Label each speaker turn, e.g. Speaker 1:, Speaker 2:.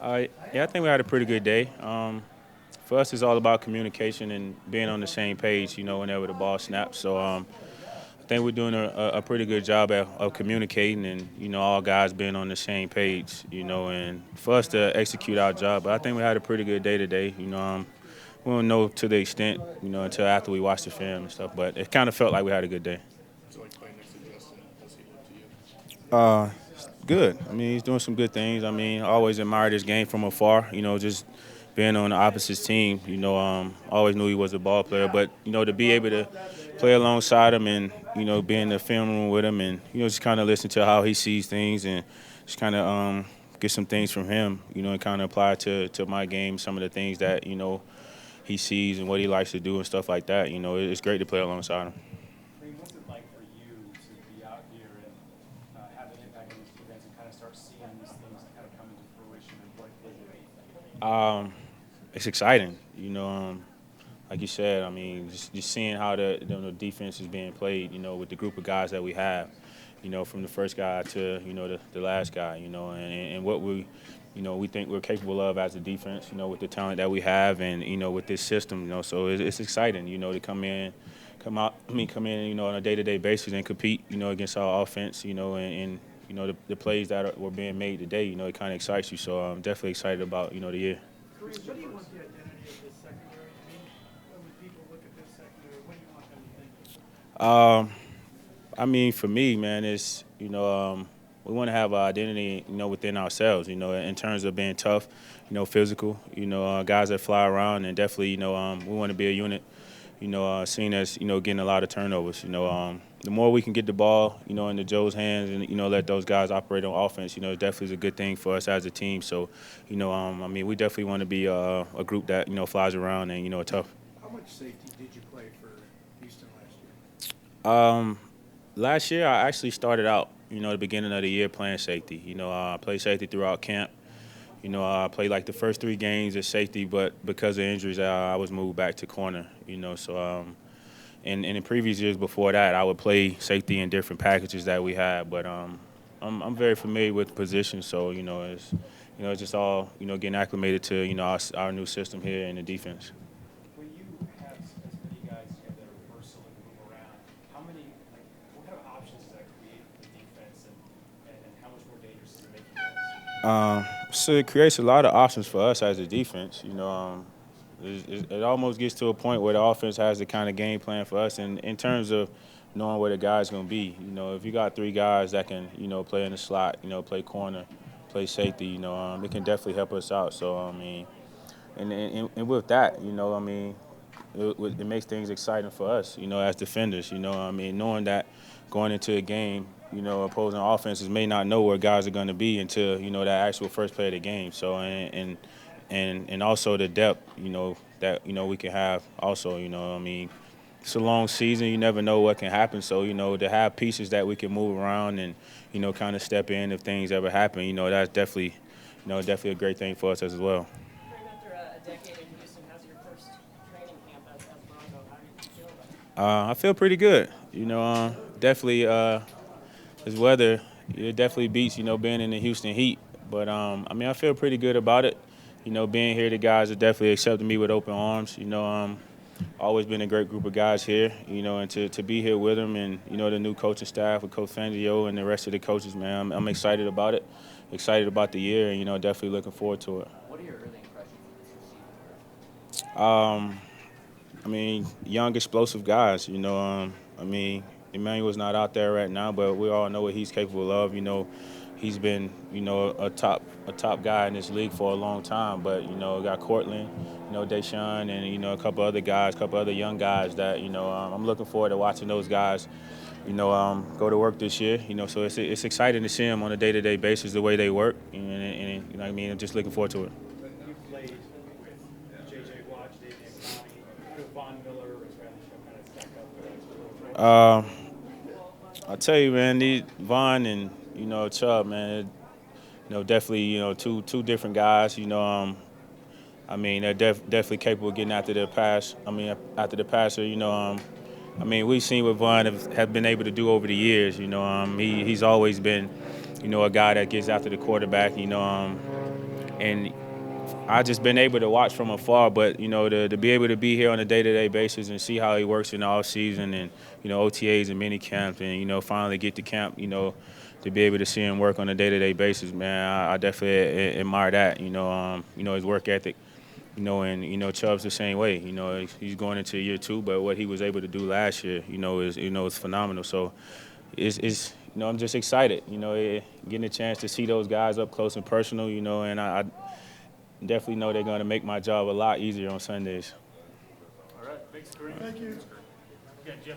Speaker 1: Yeah, I think we had a pretty good day. For us, it's all about communication and being on the same page, whenever the ball snaps. So I think we're doing a pretty good job of communicating and, all guys being on the same page, and for us to execute our job. But I think we had a pretty good day today. We don't know to the extent, until after we watch the film and stuff, but it kind of felt like we had a good day.
Speaker 2: So like playing next to Justin, how's he look to you?
Speaker 1: Good. I mean, he's doing some good things. I mean, I always admired his game from afar. Just being on the opposite team. Always knew he was a ball player. But to be able to play alongside him and be in the film room with him and just kind of listen to how he sees things and just kind of get some things from him. And kind of apply to my game some of the things that he sees and what he likes to do and stuff like that. It's great to play alongside him.
Speaker 3: Kareem, what's it like for you to be out here and have an impact on these defense and kind of start seeing these things kind of come into fruition and what they do?
Speaker 1: It's exciting. Like you said, I mean, just seeing how the defense is being played, with the group of guys that we have, from the first guy to, the last guy, and what we think we're capable of as a defense, with the talent that we have and, with this system, so it's exciting, to come in, on a day-to-day basis and compete, against our offense, and the plays that were being made today, it kind of excites you. So I'm definitely excited about, the year.
Speaker 4: Kareem, what do you want the identity of this secondary to be? When people look at this secondary, what do you want them to think?
Speaker 1: I mean, for me, man, it's we want to have an identity, within ourselves, in terms of being tough, physical, guys that fly around, and definitely, we want to be a unit, seen as getting a lot of turnovers. The more we can get the ball, into Joe's hands, and let those guys operate on offense, it definitely is a good thing for us as a team. So, I mean, we definitely want to be a group that flies around and are tough.
Speaker 4: How much safety did you play for Houston last year?
Speaker 1: Last year, I actually started out, the beginning of the year playing safety. I played safety throughout camp. I played like the first 3 games as safety, but because of injuries, I was moved back to corner. So, and in the previous years before that, I would play safety in different packages that we had. But I'm very familiar with the position, so it's just all getting acclimated to our new system here in the defense.
Speaker 3: When you have as many guys that are versatile and move around, what kind of options does that create for the defense and how much more dangerous is it making guys?
Speaker 1: So it creates a lot of options for us as a defense. It almost gets to a point where the offense has the kind of game plan for us in terms of knowing where the guy's going to be. If you got 3 guys that can, play in the slot, play corner, play safety, it can definitely help us out. So, I mean, and with that, I mean, it makes things exciting for us, as defenders, I mean, knowing that going into a game, opposing offenses may not know where guys are going to be until, that actual first play of the game. So, and also the depth, that, we can have also, I mean, it's a long season. You never know what can happen. So, to have pieces that we can move around and, kind of step in if things ever happen, that's definitely a great thing for us as well.
Speaker 5: Kareem, after a decade in Houston, how's your first training camp as Bronco? How do you feel about it?
Speaker 1: I feel pretty good. Definitely this weather, it definitely beats, being in the Houston heat. But, I mean, I feel pretty good about it. Being here, the guys have definitely accepted me with open arms. Always been a great group of guys here, and to be here with them and, the new coaching staff with Coach Fangio and the rest of the coaches, man, I'm excited about it, excited about the year, and, definitely looking forward to it.
Speaker 5: What are your early impressions of this receiver?
Speaker 1: I mean, young, explosive guys, I mean, Emmanuel's not out there right now, but we all know what he's capable of. He's been, a top guy in this league for a long time. But, got Cortland, Deshaun, and, a couple other guys, a couple other young guys that, I'm looking forward to watching those guys, go to work this year. So it's exciting to see them on a day-to-day basis, the way they work. And you know what I mean, I'm just looking forward to it.
Speaker 3: You played with J.J. Watt, David Clowney, Von Miller, or Bradley Show kind of stack up with
Speaker 1: I'll tell you, man, these Vaughn and Chubb, man, definitely two different guys. I mean they're definitely capable of getting after the pass. I mean after the passer. I mean we've seen what Vaughn have been able to do over the years. He's always been a guy that gets after the quarterback. and I just been able to watch from afar, but to be able to be here on a day-to-day basis and see how he works in the off season and OTAs and mini camp, and finally get to camp, to be able to see him work on a day-to-day basis, man, I definitely admire that. His work ethic. And Chubb's the same way. He's going into year 2, but what he was able to do last year, is phenomenal. So it's I'm just excited. Getting a chance to see those guys up close and personal. And I definitely know they're going to make my job a lot easier on Sundays.
Speaker 2: All right, thanks, Kareem.
Speaker 4: Thank you.
Speaker 2: Yeah, Jeff.